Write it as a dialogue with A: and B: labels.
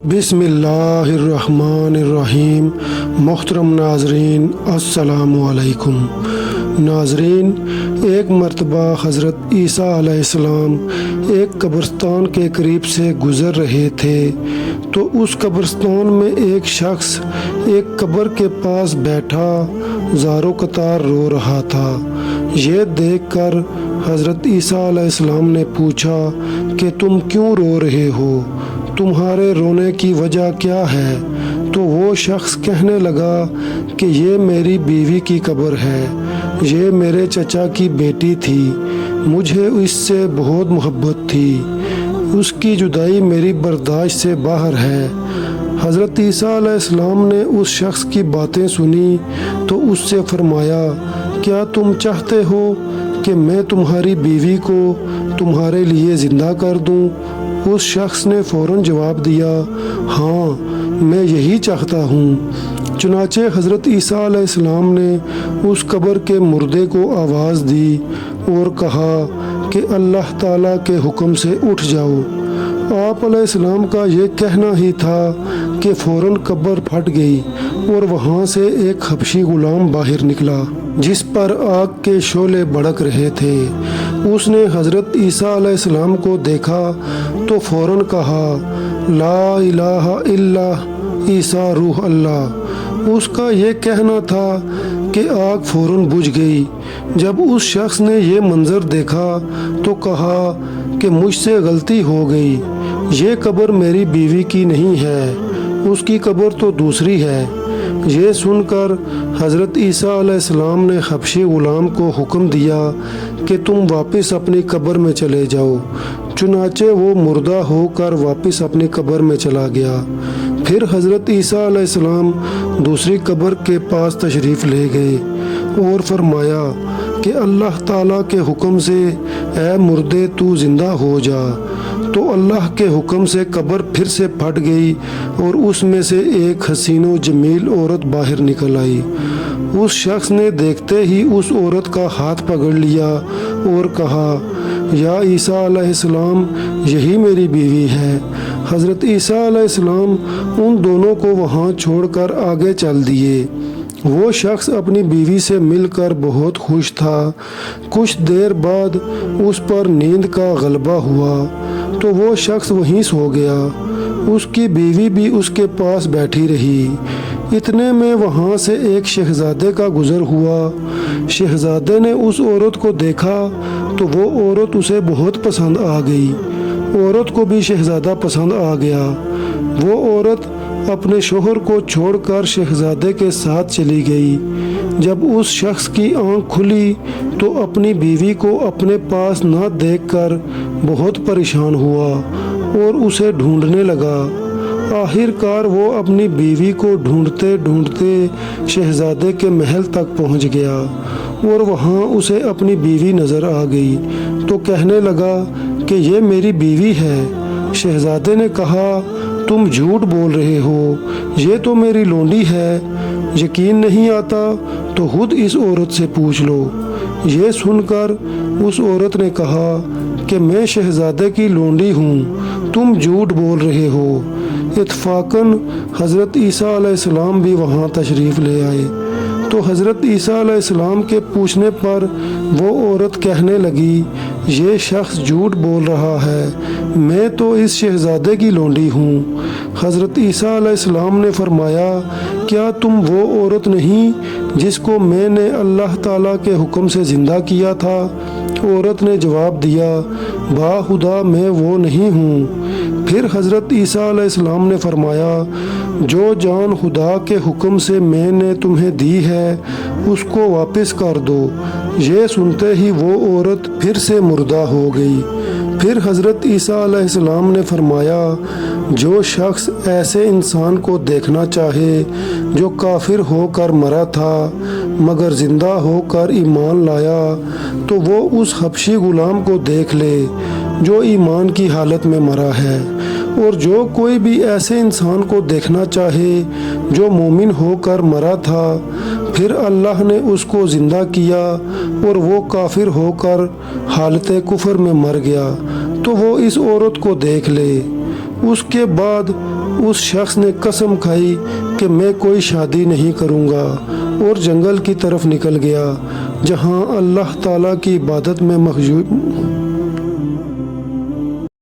A: بسم اللہ الرحمن الرحیم۔ محترم ناظرین السلام علیکم۔ ناظرین، ایک مرتبہ حضرت عیسیٰ علیہ السلام ایک قبرستان کے قریب سے گزر رہے تھے تو اس قبرستان میں ایک شخص ایک قبر کے پاس بیٹھا زارو قطار رو رہا تھا۔ یہ دیکھ کر حضرت عیسیٰ علیہ السلام نے پوچھا کہ تم کیوں رو رہے ہو؟ تمہارے رونے کی وجہ کیا ہے؟ تو وہ شخص کہنے لگا کہ یہ میری بیوی کی قبر ہے، یہ میرے چچا کی بیٹی تھی، مجھے اس سے بہت محبت تھی، اس کی جدائی میری برداشت سے باہر ہے۔ حضرت عیسیٰ علیہ السلام نے اس شخص کی باتیں سنی تو اس سے فرمایا، کیا تم چاہتے ہو کہ میں تمہاری بیوی کو تمہارے لیے زندہ کر دوں؟ اس شخص نے فوراً جواب دیا، ہاں میں یہی چاہتا ہوں۔ چنانچہ حضرت عیسیٰ علیہ السلام نے اس قبر کے مردے کو آواز دی اور کہا کہ اللہ تعالیٰ کے حکم سے اٹھ جاؤ۔ آپ علیہ السلام کا یہ کہنا ہی تھا کہ فوراً قبر پھٹ گئی اور وہاں سے ایک حبشی غلام باہر نکلا جس پر آگ کے شعلے بھڑک رہے تھے۔ اس نے حضرت عیسیٰ علیہ السلام کو دیکھا تو فوراً کہا، لا الہ الا عیسیٰ روح اللہ۔ اس کا یہ کہنا تھا کہ آگ فوراً بجھ گئی۔ جب اس شخص نے یہ منظر دیکھا تو کہا کہ مجھ سے غلطی ہو گئی، یہ قبر میری بیوی کی نہیں ہے، اس کی قبر تو دوسری ہے۔ یہ سن کر حضرت عیسیٰ علیہ السلام نے حبشی غلام کو حکم دیا کہ تم واپس اپنی قبر میں چلے جاؤ۔ چنانچہ وہ مردہ ہو کر واپس اپنی قبر میں چلا گیا۔ پھر حضرت عیسیٰ علیہ السلام دوسری قبر کے پاس تشریف لے گئے اور فرمایا کہ اللہ تعالیٰ کے حکم سے اے مردے تو زندہ ہو جا۔ تو اللہ کے حکم سے قبر پھر سے پھٹ گئی اور اس میں سے ایک حسین و جمیل عورت باہر نکل آئی۔ اس شخص نے دیکھتے ہی اس عورت کا ہاتھ پکڑ لیا اور کہا، یا عیسیٰ علیہ السلام یہی میری بیوی ہے۔ حضرت عیسیٰ علیہ السلام ان دونوں کو وہاں چھوڑ کر آگے چل دیے۔ وہ شخص اپنی بیوی سے مل کر بہت خوش تھا۔ کچھ دیر بعد اس پر نیند کا غلبہ ہوا تو وہ شخص وہیں سو گیا۔ اس کی بیوی بھی اس کے پاس بیٹھی رہی۔ اتنے میں وہاں سے ایک شہزادے کا گزر ہوا۔ شہزادے نے اس عورت کو دیکھا تو وہ عورت اسے بہت پسند آ گئی۔ عورت کو بھی شہزادہ پسند آ گیا۔ وہ عورت اپنے شوہر کو چھوڑ کر شہزادے کے ساتھ چلی گئی۔ جب اس شخص کی آنکھ کھلی تو اپنی بیوی کو اپنے پاس نہ دیکھ کر بہت پریشان ہوا اور اسے ڈھونڈنے لگا۔ آخر کار وہ اپنی بیوی کو ڈھونڈتے ڈھونڈتے شہزادے کے محل تک پہنچ گیا اور وہاں اسے اپنی بیوی نظر آ گئی تو کہنے لگا کہ یہ میری بیوی ہے۔ شہزادے نے کہا، تم جھوٹ بول رہے ہو، یہ تو میری لونڈی ہے۔ یقین نہیں آتا تو خود اس عورت سے پوچھ لو۔ یہ سن کر اس عورت نے کہا کہ میں شہزادے کی لونڈی ہوں، تم جھوٹ بول رہے ہو۔ اتفاقاً حضرت عیسیٰ علیہ السلام بھی وہاں تشریف لے آئے تو حضرت عیسیٰ علیہ السلام کے پوچھنے پر وہ عورت کہنے لگی، یہ شخص جھوٹ بول رہا ہے، میں تو اس شہزادے کی لونڈی ہوں۔ حضرت عیسیٰ علیہ السلام نے فرمایا، کیا تم وہ عورت نہیں جس کو میں نے اللہ تعالیٰ کے حکم سے زندہ کیا تھا؟ عورت نے جواب دیا، با خدا میں وہ نہیں ہوں۔ پھر حضرت عیسیٰ علیہ السلام نے فرمایا، جو جان خدا کے حکم سے میں نے تمہیں دی ہے اس کو واپس کر دو۔ یہ سنتے ہی وہ عورت پھر سے مردہ ہو گئی۔ پھر حضرت عیسیٰ علیہ السلام نے فرمایا، جو شخص ایسے انسان کو دیکھنا چاہے جو کافر ہو کر مرا تھا مگر زندہ ہو کر ایمان لایا تو وہ اس حبشی غلام کو دیکھ لے جو ایمان کی حالت میں مرا ہے، اور جو کوئی بھی ایسے انسان کو دیکھنا چاہے جو مومن ہو کر مرا تھا پھر اللہ نے اس کو زندہ کیا اور وہ کافر ہو کر حالت کفر میں مر گیا تو وہ اس عورت کو دیکھ لے۔ اس کے بعد اس شخص نے قسم کھائی کہ میں کوئی شادی نہیں کروں گا اور جنگل کی طرف نکل گیا جہاں اللہ تعالیٰ کی عبادت میں